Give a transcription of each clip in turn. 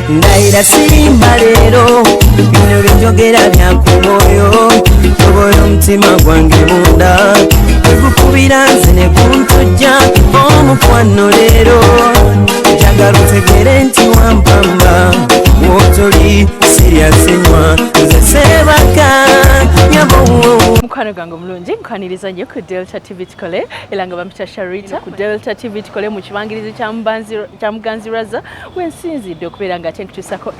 Ndaira sirimba lero bino byogera byakumoyo toboyo mtima gwange munda ekukubira nze ne kuntujja omukwano lero njagala otegere nti wampamba wotoli siryasenywa nze sebaka mukwano gwange omulungi nkwaniriza nnyo ku Delta TV Tukole era nga bampita Sharita ku Delta TV Tukole mu kibangirizi kya Muganziraza wensinzidde okubeera nga ate nkutuusako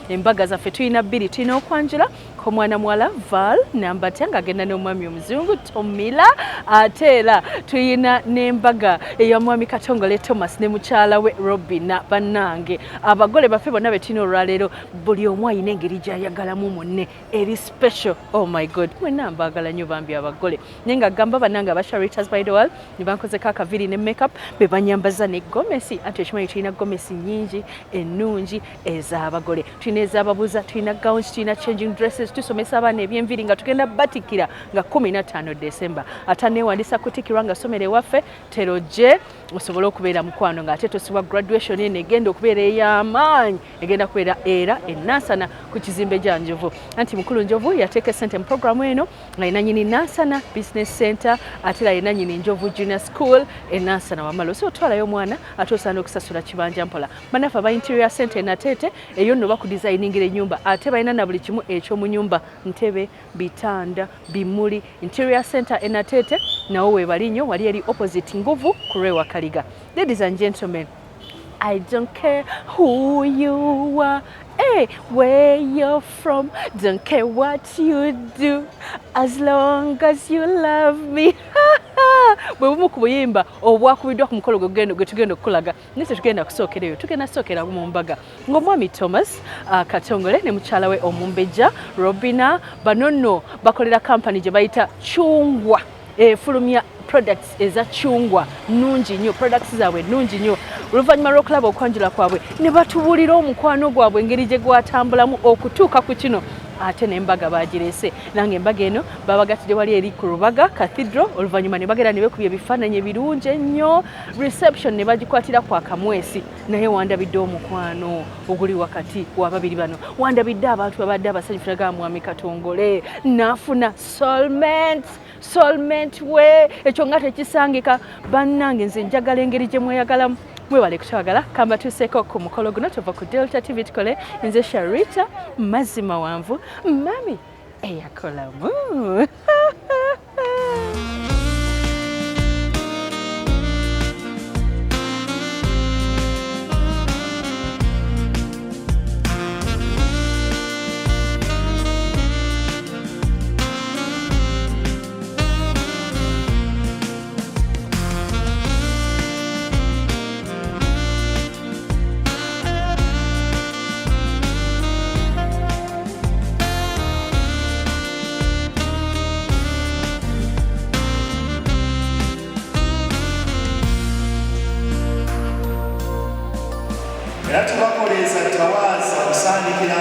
embaga zaffe tulina bbiri tulina okwanjula k'omwana muwala Val Nambatya ng'agenda n'omwami omuzungu Tomila ate era tulina n'embaga ey'omwami Katongole Thomas ne mukyala we Robina bannange abagole baffe bonna be tulina olwaleero buli omu alina engeri gy'ayagalamu munne eri special. Oh my god, mwenna mbaagala nnyo bambi abagole naye nga gamba bannange aba Sharitas by the world ne bankozeko akaviri ne makeup be banyambaza ne gomesi ate ekimanyi tulina gomesi nnyingi ennungi ez'abagole tulina ez'ababuza tulina gowns tulina changing dresses tusomesa abaana eby'enviri nga tugenda batikira nga 15 December ate neewandisa kutikirwa nga somero ewaffe teroje osobole okubeera mukwano ng'ate tosibwa graduation eno egenda okubeera ey'amaanyi egenda kubeera era ennansana ku kizimbe gya Njovu anti mukulu Njovu yateeka ssente mu programu eno nga yina nyini Nansana Business Center ate era yina nyini Njovu Junior School ennansana wamala so otwalayo omwana ate osaana okusasula kibanja mpola banafe aba interior center Nateete eyo nno bakudesigningira ennyumba ate balina na buli kimu ekyomu nyumba ntebe bitanda bimuli interior center Nateete nawo weebali nnyo wali eri opposite Nguvu ku Rwewa Kaliga. Ladies and gentlemen, I don't care who you are, where you're from, don't care what you do, as long as you love me. Bwe bumu ku buyimba obwakubiddwa ku mukolo gwe tugenda okukulaga naye tetugenda kusookereyo tugenda sookera mu mbaga ng'omwami Thomas Katongole ne mukyala we Omumbejja Robina bano nno bakolera kampani gye bayita Chungwa efulumya products eza chungwa nungi nnyo products zaabwe nungi nnyo oluvannyuma lw'okulaba okwanjula kwabwe ne batubuulira omukwano gwabwe engeri gye gwatambulamu okutuuka ku kino ate n'embaga bagireese nange embaga eno babagatidde wali eri ku Rubaga Cathedral oluvannyuma ne bagera ne bekubya ebifaananyi ebirungi ennyo reception ne bagikwatira kwa Kamwesi naye wandabidde omukwano oguli wakati w'ababiri bano wandabidde abantu babadde abasanyufu naga mwami Katongole n'afuna soulmate we ekyo nga tekisangika bannange nze njagala engeri gye mweyagalamu mwebale kutwagala kamba tuseeko ku mukolo guno tuva ku Delta TV Tukole nze Sharita mazima wanvu mami eyakolamu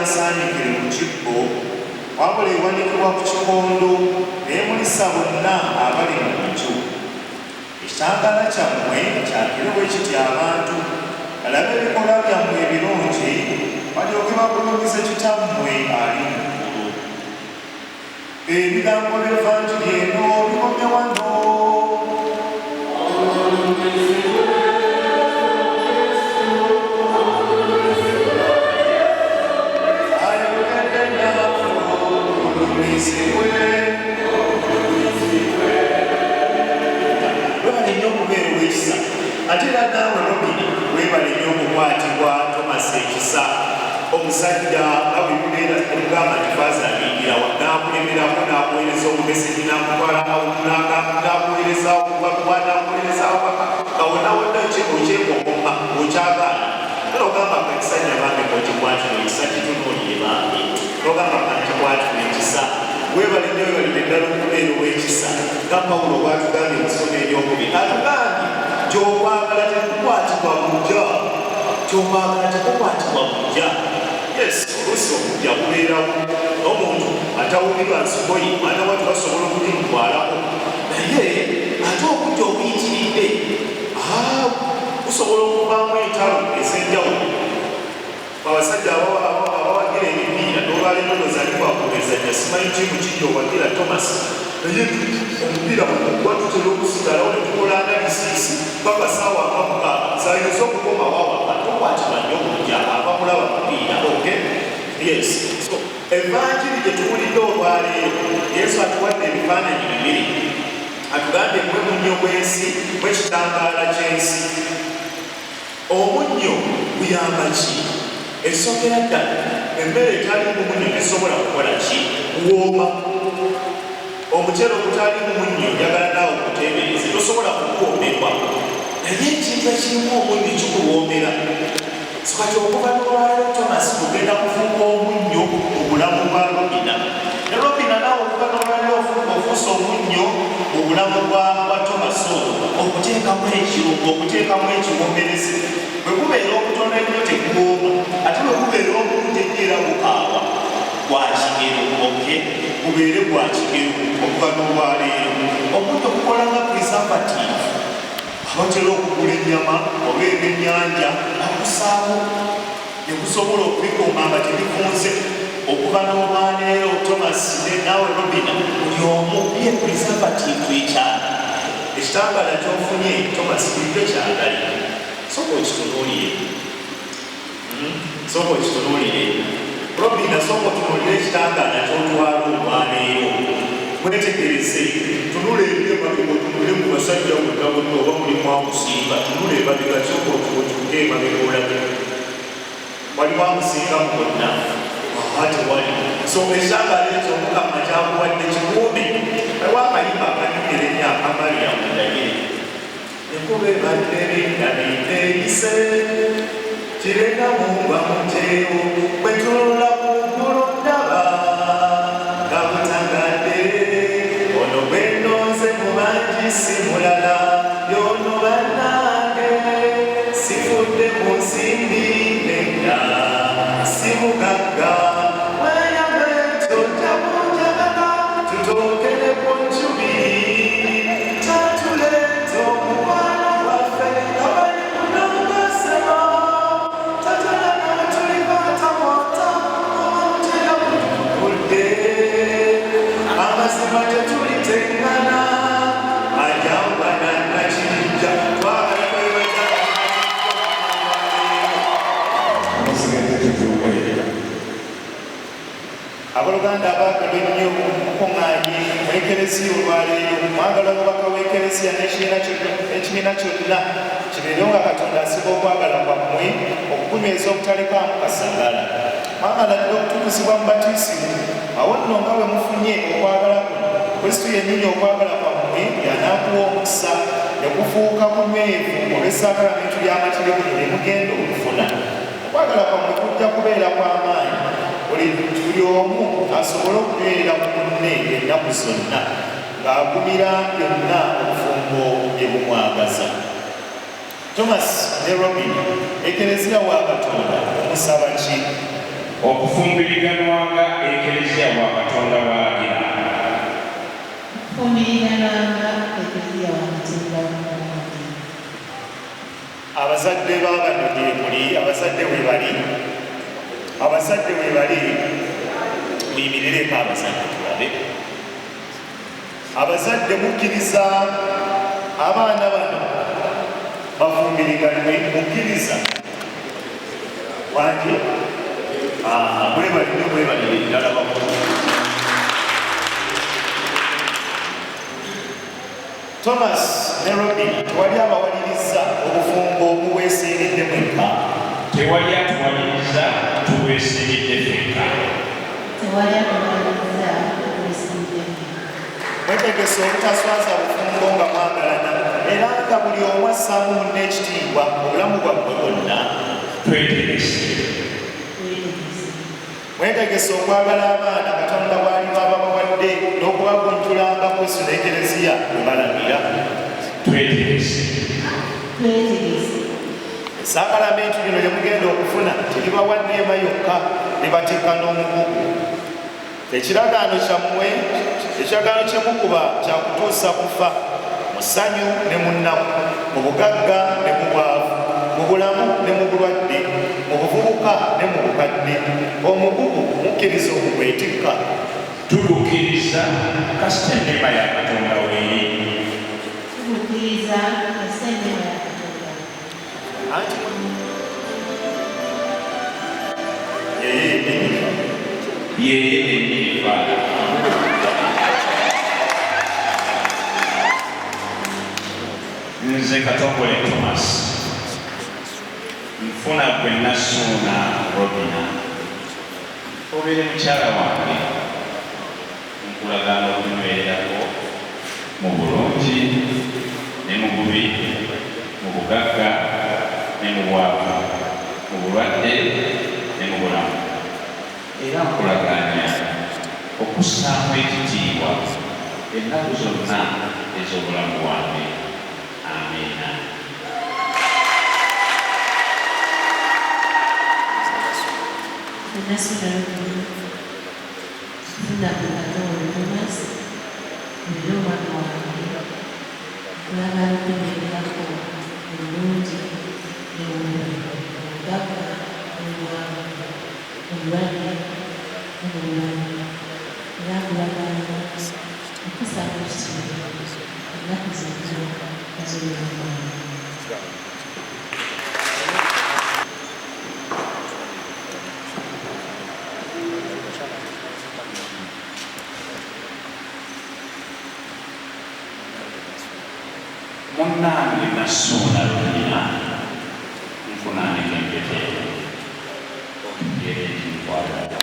nsaanikire mu kibbo wabula ewanikibwa ku kikondo neemulisa bonna abali mu nju ekitangaala kyammwe kyakire bwe kiti abantu alabe ebikolwa byammwe ebirungi balyoke bagulumize kitammwe ali mu ggulu ebigambo by'evvanjiri eno bikomye wano ate era naawe Robini weebale nnyo okukwatibwa Thomas ekisa omusajja nga bwe bibeera okugamba nti faazaaligira n'akulemerako n'akuweereza obumeseji n'akutwala n'akuweereza okubakuba n'akuweereza awaka nga wonna wonna okyekokoma okyagaana era ogamba nga ekisajja bange kokikwatira ekisa kitunuulire bange n'ogamba nga nkikwatira ekisa weebale nnyo webalire ddala okubeera ow'ekisa nga Pawulo bw'atugambye mu ssomo eryokubiri atugambye ky'okwagala tekukwatibwa bujja ky'okwagala tekukwatibwa bujja yes oluusi okujja kubeerawo n'omuntu atawulirwa nsikoyi mwana watu basobola okugimutwalako naye ate okujja obuyitiridde kusobola okuvaamu entalo ez'enjawulo abasajja abawagira emipiira n'olwaleero nozalikwakugezanya simanyi tiimu kiri owagira Thomas naye omupiira mugwa tutera okusigalawo ne tukola analysis paka saawa amamukaaga zayinza okukomawo awaka tokwatibwa nnyo okujja abamulaba mupiira okay yes so evanjiri gye tuwulidde olwaleero yesu atuwadde ebifaananyi bibiri atugambye mwe munnyo gw'ensi mwekitangaala ky'ensi omunnyo guyamba ki esokera ddala emmere etalimu munnyo tesobola kukola ki kuwooma omuceere ogutalimu munnyo njagala naawe okuteebereze tosobola kukuwoomebwa naye ekintu ekirimu omunnyo kikuwoomera sikati okuva n'olwaleero Thomas tugenda kufuuka omunnyo mu bulamu bwa Robina ne Robina naawe okuva n'olwaleero ofuusa omunnyo mu bulamu bwa Thomas okuteekamu ekirungo okuteekamu ekiwomberezi bwe kubeera okutono ennyo tekuwooma ate bwe kubeera obulungi ennyo era bukaawa gwa kigero oke gubeere gwa kigero okuva n'olwaleero omunnyo gukola nga preservative abatera okugula ennyama oba ebyennyanja akusaawo ne gusobola okubikuuma nga tebifunze okuva n'olwaleero Thomas naawe Robina buli omu ye preservative ekyala ekitangaala kyofunye Thomas bulijjo kyagali sooka okitunuulire Robina sooka otunuulire ekitangaala kyotwala olwaleero mwetegereze tunula ebyemabega otunule mu basajja wonna bonna oba mulimu amusinga tunula emabega sooka otuuke emabega olabe walimu amusingamu bonna tewali so ekitangaala ekyo Mukama kyakuwadde kikuume ewakayimba akanyumira ennyo akamaliya mundagire enkuba ebadde bindabineeyise kirenga mumba muteewo bwe tunula ku ggulu ndaba nga butangadde ono bwe nnonze mu bangi si mulala byono bannange sifudde mu nsimbi nedda si mugagga abooluganda abaagalwa ennyo mukuŋŋaanye mu ekelesiya olwaleero mwagala obubaka bw'ekelesiya n'ekibiina kyonna kibeere nga Katonda asiba okwagala kwammwe okukunyweza obutalekaamu kasangala mwagala ddala okutukuzibwa mu batiisimu awo nno nga bwe mufunye okwagala kuno Kristo yennyini okwagala kwammwe y'anaakuwa omukisa ne kufuuka bunywevu olw'essaakalamentu ly'amatiribuli ne mugenda okufuna okwagala kwammwe kujja kubeera kw'amaanyi buli omu asobole okubeera mu munne ennaku zonna ng'agumira byonna obufumbo bye bumwagaza Thomas ne Robin ekelesiya wa Katonda omusaba ki okufumbiriganwanga ekelesiya wa Katonda walagira abazadde baabano gye muli abazadde we bali muyimirireko abazadde tulabe abazadde mukkiriza abaana bano bafumbiriganwe mukkiriza wange mwebalire ddala bakulu Thomas ne Robin tewali abawaliriza obufumbo obuweesiiridde mwekka tewali atuwaliriza tuweesiiridde ffekka mwetegese obutaswaza bufumbo nga mwagalana era nga buli omu assaamu munne ekitiibwa obulamu bwammwe bwonna mwetegese okwagala abaana Katonda bw'ali babawadde n'okubaguntulanga Kristo n'ekelesiya bwe balagira esaakalamentu lino lye mugenda okufuna teribawa nneema yokka libateeka n'omugugu ekiragaano kyammwe ekiragaano kye mukuba kyakutuusa kufa mu ssanyu ne mu nnaku, mu bugagga ne mu bwavu, mu bulamu ne mu bulwadde, mu buvubuka ne mu bukadde, omugugu mukkiriza okugwetikka. Tugukkiriza kasita ennema ya Katonda weeri. Tugukkiriza kasita ennema ya Katonda. Anti yeye yennyini Faada. Nze Katongole Thomas nfuna gwe Nasuuna Robina obeere mukyala wange nkulagaana okunywererako mu bulungi ne mu bubi, mu bugagga ne mu bwavu, mu bulwadde ne mu bulamu, era nkulagaanya okussaamu ekitiibwa ennaku zonna ez'obulamu bwange. Amiina. Nasuuna Robina nfuna gwe Katongole Thomas obeere omwana wange nkulagaana okunywererako mu bulungi ne mu bubi, mu bugagga ne mu bwavu, mu bulwadde ne mu bulamu, era nkulagaana okussaamu ekitiibwa ennaku zonna ez'obulamu bwange. Munnange Nasuuna Robina nkunaanika empete okugera ekinkwagala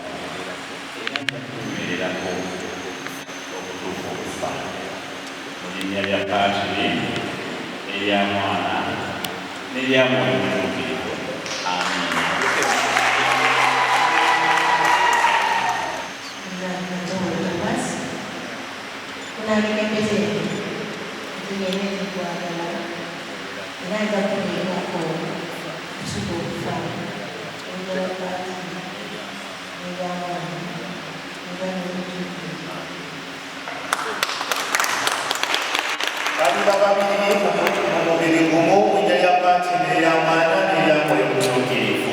era njakunywererako okutuuka okufa mu linnya lya Paatiri n'erya Mwana n'erya Mwoyo Mutuukirivu. Amiina. Kunaanika empete tunywerere kwagala era nja kunywererako okutuuka okufa n'erya Paatiri n'erya Mwana n'erya Mwoyo Mutuukirivu. Babiba babiri mu mubiri gumu, linnya lya Paatiri n'erya Mwana n'erya Mwoyo Mutuukirivu.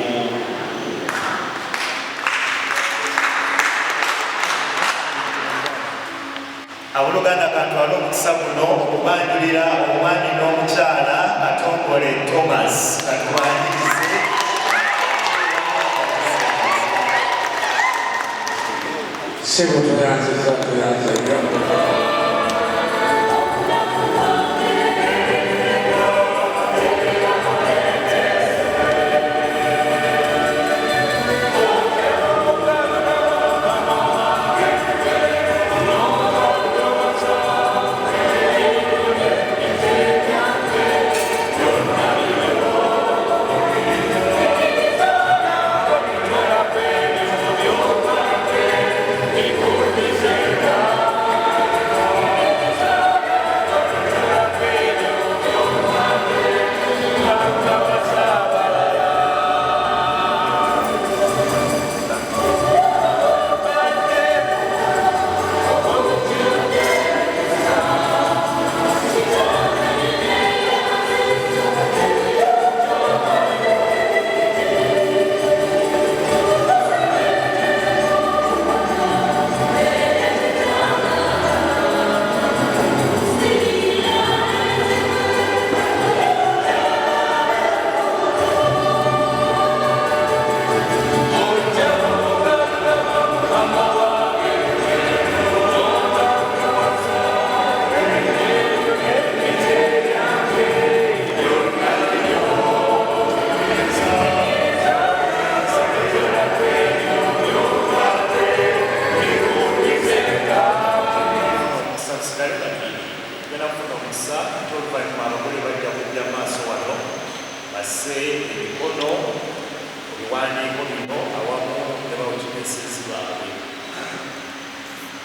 Abooluganda kantwala omukisa guno okubanjulira omwami n'omukyala Katongole Thomas. Katubanjirize. Ssebo tuyanziza tuyanziza.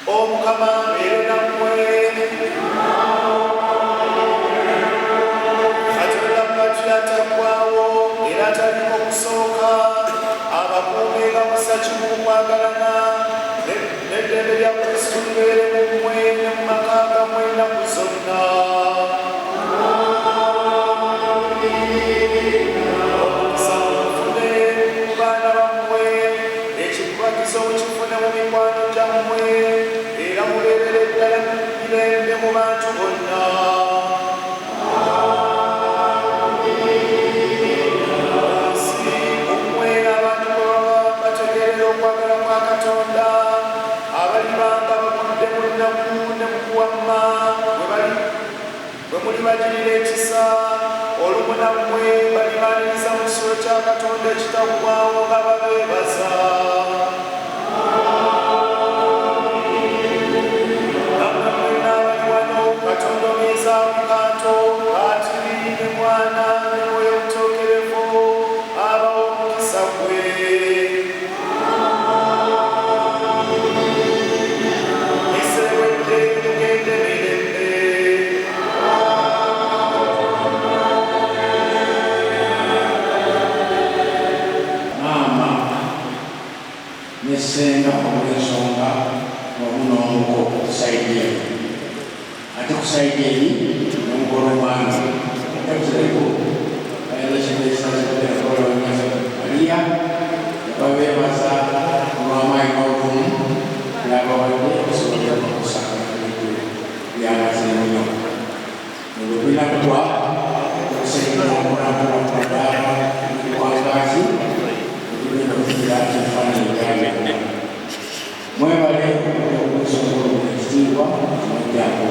Omukama beere nammwe. Katonda mwatu yataggwaawo era ataliko kusooka, abakuume nga musa kimu mu kwagalana eddembe lya Kristo libeere mu mmwe ne mu maka gammwe ennaku zonna. Omukisa mufune mu baana bammwe, ekikubagizo mukifune mu mikwano gyammwe, era mubeerere ddala mirembe mu bantu bonna. Bwe mulibagirira ekisa olumu nammwe balimaliriza mu kisulo kya Katonda ekitaggwaawo nga babeebaza. Nammwe mwenna abali wano Katonda omuyizaamu kanto Ati ne Mwana ne Mwoyo Omutuukirivu abawa omukisa gwe. Nesenga omulensonga omunomuko kusaidia ate kusaidia eri nomukolo mwange ekuzeko ayelekinesaaliya babebaza olwamayi n'obumu nabawadde okusobola okusanga byamazinyo ebyo binakutwa okusaidia omulamulakuladaala wangazi mwebale okusobola ekitiibwa mujjango.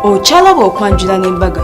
Ochalaba okwanjula n'embaga